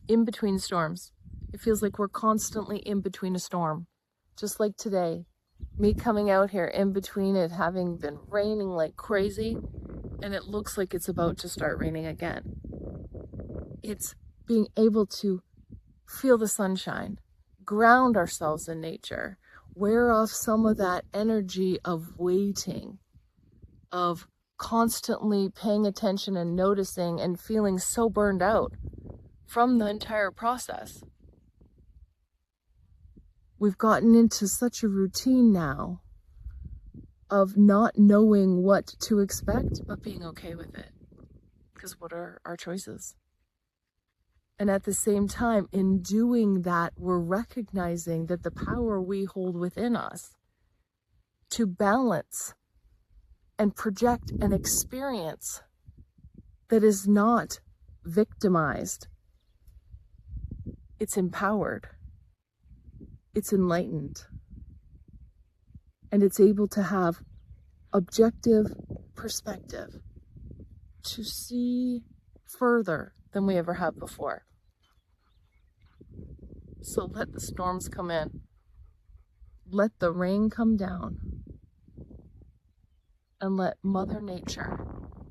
in between storms. It feels like we're constantly in between a storm. Just like today, me coming out here in between it having been raining like crazy, and it looks like it's about to start raining again. It's being able to feel the sunshine, ground ourselves in nature, wear off some of that energy of waiting, of constantly paying attention and noticing and feeling so burned out from the entire process. We've gotten into such a routine now of not knowing what to expect, but being okay with it. Because what are our choices? And at the same time, in doing that, we're recognizing that the power we hold within us to balance and project an experience that is not victimized. It's empowered. It's enlightened. And it's able to have objective perspective to see further than we ever have before. So let the storms come in. Let the rain come down. And let Mother Nature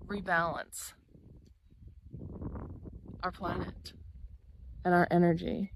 rebalance our planet and our energy.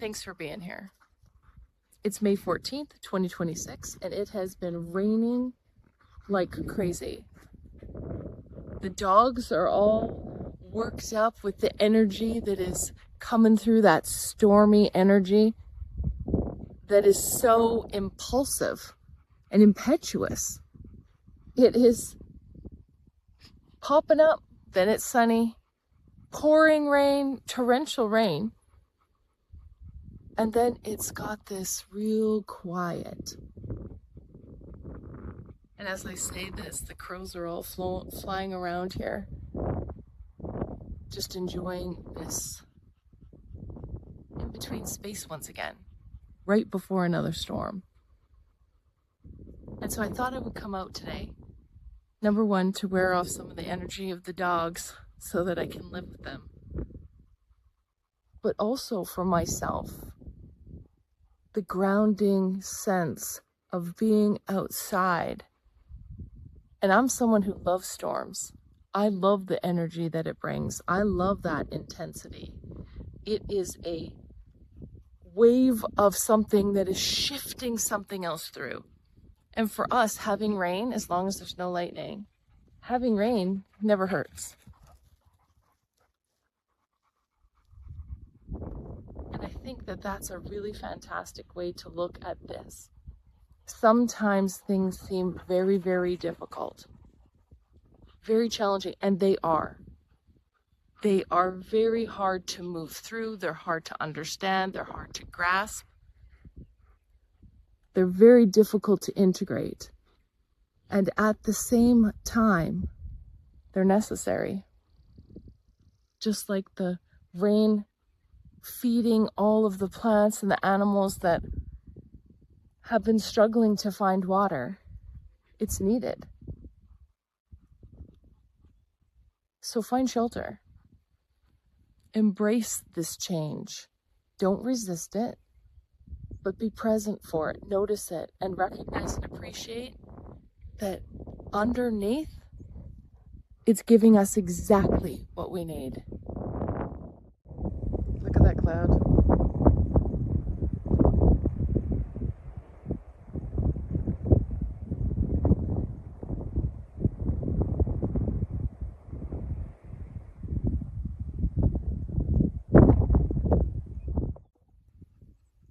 Thanks for being here. It's May 14th, 2026, and it has been raining like crazy. The dogs are all worked up with the energy that is coming through, that stormy energy that is so impulsive and impetuous. It is popping up, then it's sunny, pouring rain, torrential rain. And then it's got this real quiet. And as I say this, the crows are all flying around here, just enjoying this in-between space once again, right before another storm. And so I thought I would come out today, number one, to wear off some of the energy of the dogs so that I can live with them, but also for myself. The grounding sense of being outside. And I'm someone who loves storms. I love the energy that it brings. I love that intensity. It is a wave of something that is shifting something else through. And for us, having rain, as long as there's no lightning, having rain never hurts. And I think that that's a really fantastic way to look at this. Sometimes things seem very, very difficult, very challenging, and they are. They are very hard to move through. They're hard to understand. They're hard to grasp. They're very difficult to integrate. And at the same time, they're necessary. Just like the rain feeding all of the plants and the animals that have been struggling to find water, it's needed. So find shelter. Embrace this change. Don't resist it, but be present for it. Notice it and recognize and appreciate that underneath, it's giving us exactly what we need. Look at that cloud.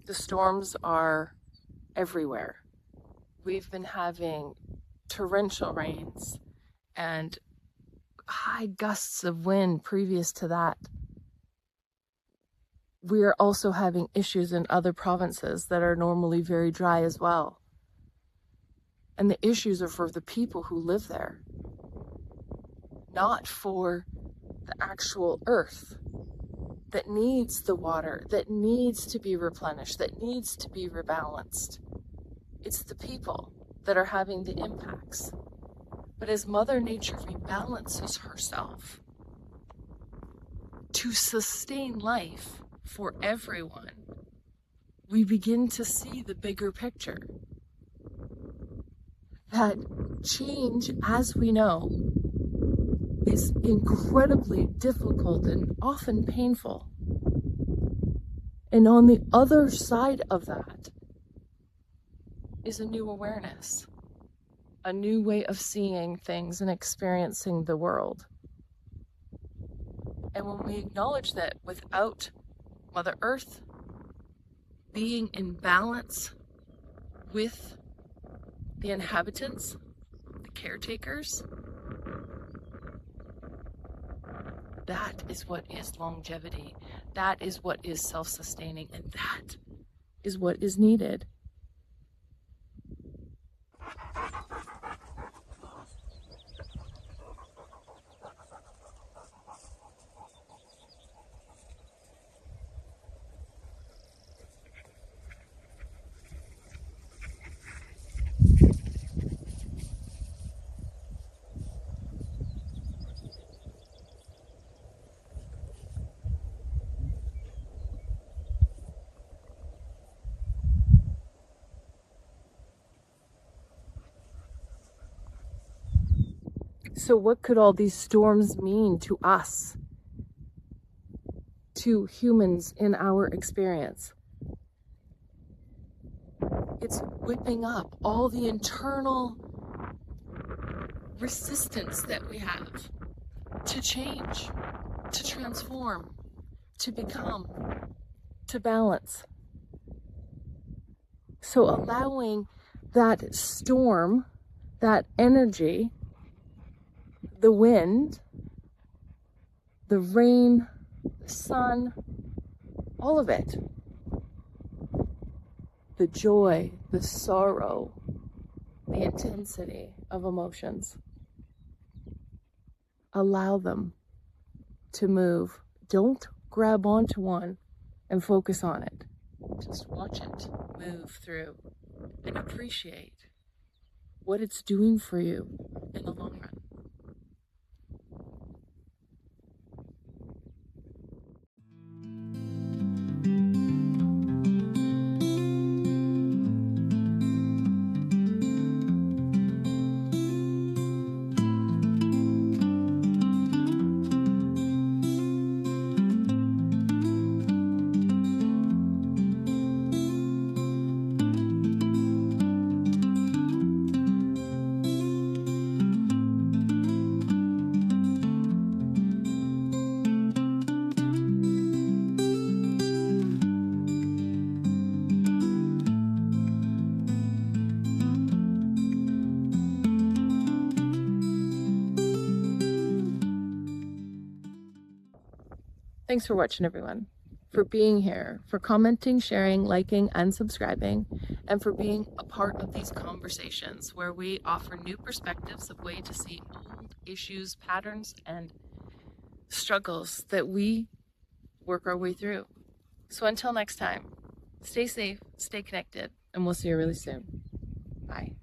The storms are everywhere. We've been having torrential rains and high gusts of wind previous to that. We are also having issues in other provinces that are normally very dry as well. And the issues are for the people who live there, not for the actual earth that needs the water, that needs to be replenished, that needs to be rebalanced. It's the people that are having the impacts. But as Mother Nature rebalances herself to sustain life for everyone, we begin to see the bigger picture. That change, as we know, is incredibly difficult and often painful. And on the other side of that is a new awareness, a new way of seeing things and experiencing the world. And when we acknowledge that without Mother Earth being in balance with the inhabitants, the caretakers, that is what is longevity. That is what is self-sustaining, and that is what is needed. So what could all these storms mean to us, to humans in our experience? It's whipping up all the internal resistance that we have to change, to transform, to become, to balance. So allowing that storm, that energy, the wind, the rain, the sun, all of it, the joy, the sorrow, the intensity of emotions. Allow them to move. Don't grab onto one and focus on it. Just watch it move through and appreciate what it's doing for you in the long run. Thanks for watching, everyone, for being here, for commenting, sharing, liking, and subscribing, and for being a part of these conversations where we offer new perspectives of way to see old issues, patterns, and struggles that we work our way through. So until next time, stay safe, stay connected, and we'll see you really soon. Bye.